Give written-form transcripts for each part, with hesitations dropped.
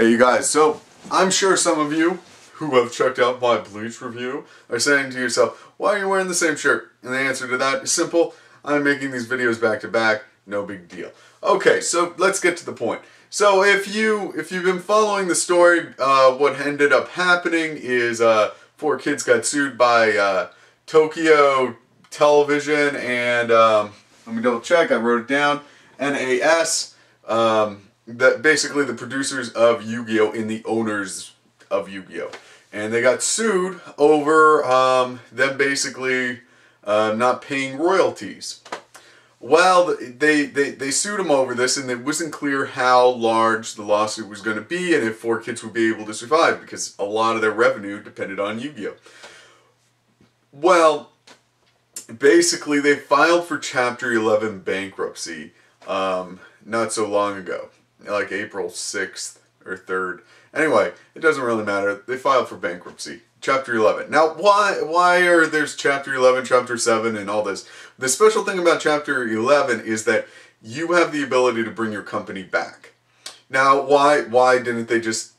Hey you guys, so I'm sure some of you who have checked out my Bleach review are saying to yourself, why are you wearing the same shirt? And the answer to that is simple. I'm making these videos back to back, no big deal. Okay, so let's get to the point. So if you've been following the story, what ended up happening is 4 kids got sued by Tokyo Television and let me double check, I wrote it down, NAS, that basically the producers of Yu-Gi-Oh! And the owners of Yu-Gi-Oh! And they got sued over them basically not paying royalties. Well, they sued them over this, and it wasn't clear how large the lawsuit was going to be and if 4 kids would be able to survive because a lot of their revenue depended on Yu-Gi-Oh! Well, basically they filed for Chapter 11 bankruptcy not so long ago, like April 6th or 3rd. Anyway, it doesn't really matter. They filed for bankruptcy. Chapter 11. Now, why are there's Chapter 11, Chapter 7, and all this? The special thing about Chapter 11 is that you have the ability to bring your company back. Now, why didn't they just,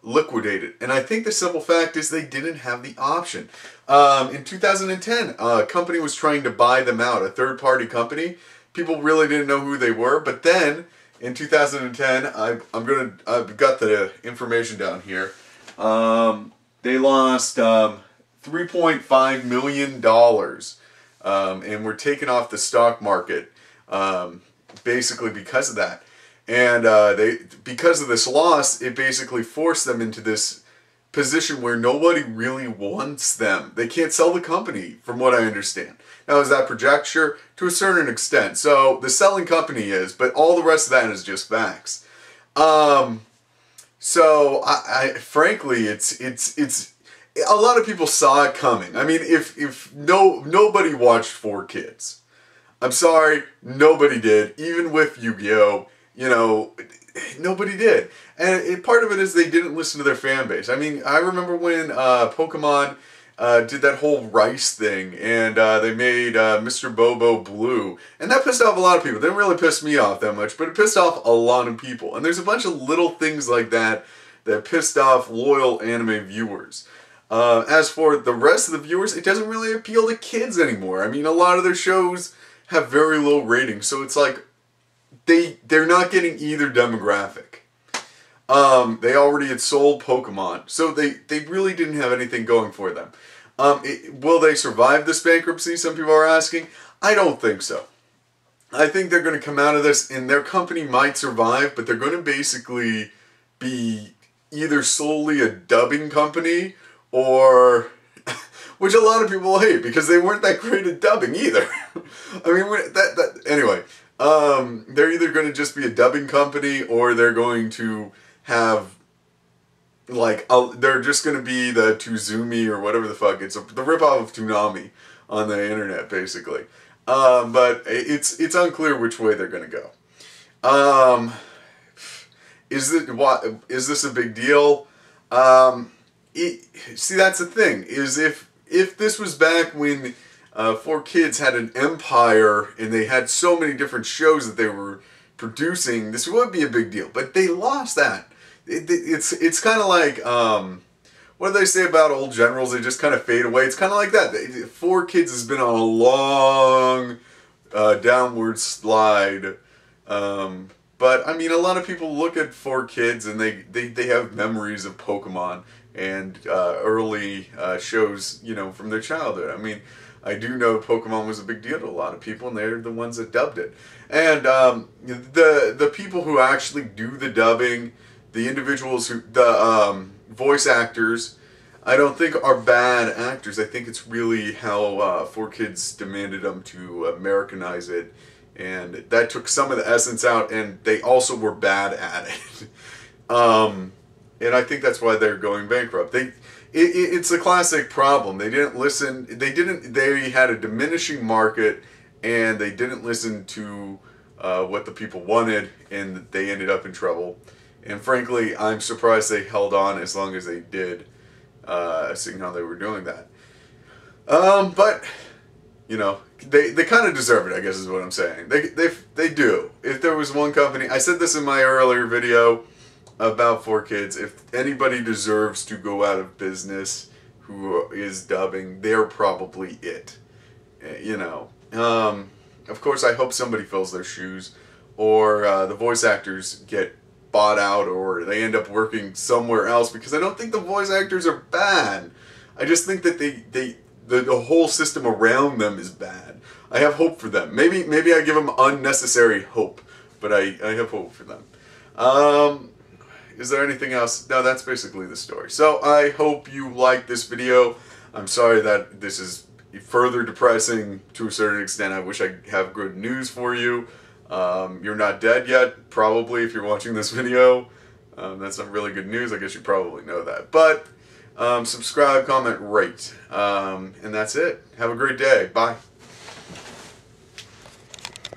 liquidate it? And I think the simple fact is they didn't have the option. In 2010, a company was trying to buy them out, a third-party company. People really didn't know who they were, but then in 2010, I've got the information down here. They lost $3.5 million and were taken off the stock market basically because of that. And because of this loss, it basically forced them into this position where nobody really wants them. They can't sell the company, from what I understand. Now, is that projecture? To a certain extent. So, the selling company is, but all the rest of that is just facts. So, frankly, it's a lot of people saw it coming. I mean, if nobody watched 4 Kids. I'm sorry, nobody did. Even with Yu-Gi-Oh!, nobody did. And part of it is they didn't listen to their fan base. I mean, I remember when Pokemon did that whole rice thing, and they made Mr. Bobo blue. And that pissed off a lot of people. It didn't really piss me off that much, but it pissed off a lot of people. And there's a bunch of little things like that that pissed off loyal anime viewers. As for the rest of the viewers, it doesn't really appeal to kids anymore. I mean, a lot of their shows have very low ratings, so it's like they're not getting either demographic. They already had sold Pokemon, so they really didn't have anything going for them. Will they survive this bankruptcy, some people are asking? I don't think so. I think they're going to come out of this, and their company might survive, but they're going to basically be either solely a dubbing company, or which a lot of people will hate, because they weren't that great at dubbing either. I mean, anyway, they're either going to just be a dubbing company, or they're going to have, they're just going to be the Tuzumi or whatever the fuck. It's the ripoff of Toonami on the internet, basically. But it's unclear which way they're going to go. Is this a big deal? See, that's the thing, is if this was back when 4 Kids had an empire and they had so many different shows that they were producing, this would be a big deal. But they lost that. It's kind of like, what do they say about old generals? They just kind of fade away. It's kind of like that. 4 Kids has been on a long downward slide. But, I mean, a lot of people look at 4 Kids and they have memories of Pokemon and early shows, from their childhood. I mean, I do know Pokemon was a big deal to a lot of people, and they're the ones that dubbed it. And the people who actually do the dubbing, the individuals who, the voice actors, I don't think are bad actors. I think it's really how 4 Kids demanded them to Americanize it, and that took some of the essence out, and they also were bad at it. And I think that's why they're going bankrupt. It's a classic problem. They didn't listen. They had a diminishing market, and they didn't listen to what the people wanted, and they ended up in trouble. And frankly, I'm surprised they held on as long as they did, seeing how they were doing that. But they kind of deserve it, I guess is what I'm saying. They do. If there was one company, I said this in my earlier video, about 4Kids. If anybody deserves to go out of business who is dubbing, they're probably it. You know. Of course, I hope somebody fills their shoes, or the voice actors get bought out, or they end up working somewhere else, because I don't think the voice actors are bad. I just think that the whole system around them is bad. I have hope for them. Maybe I give them unnecessary hope, but I have hope for them. Is there anything else? No, that's basically the story. So I hope you like this video. I'm sorry that this is further depressing to a certain extent. I wish I have good news for you. You're not dead yet, probably, if you're watching this video. That's not really good news. I guess you probably know that. But subscribe, comment, rate. And that's it. Have a great day. Bye.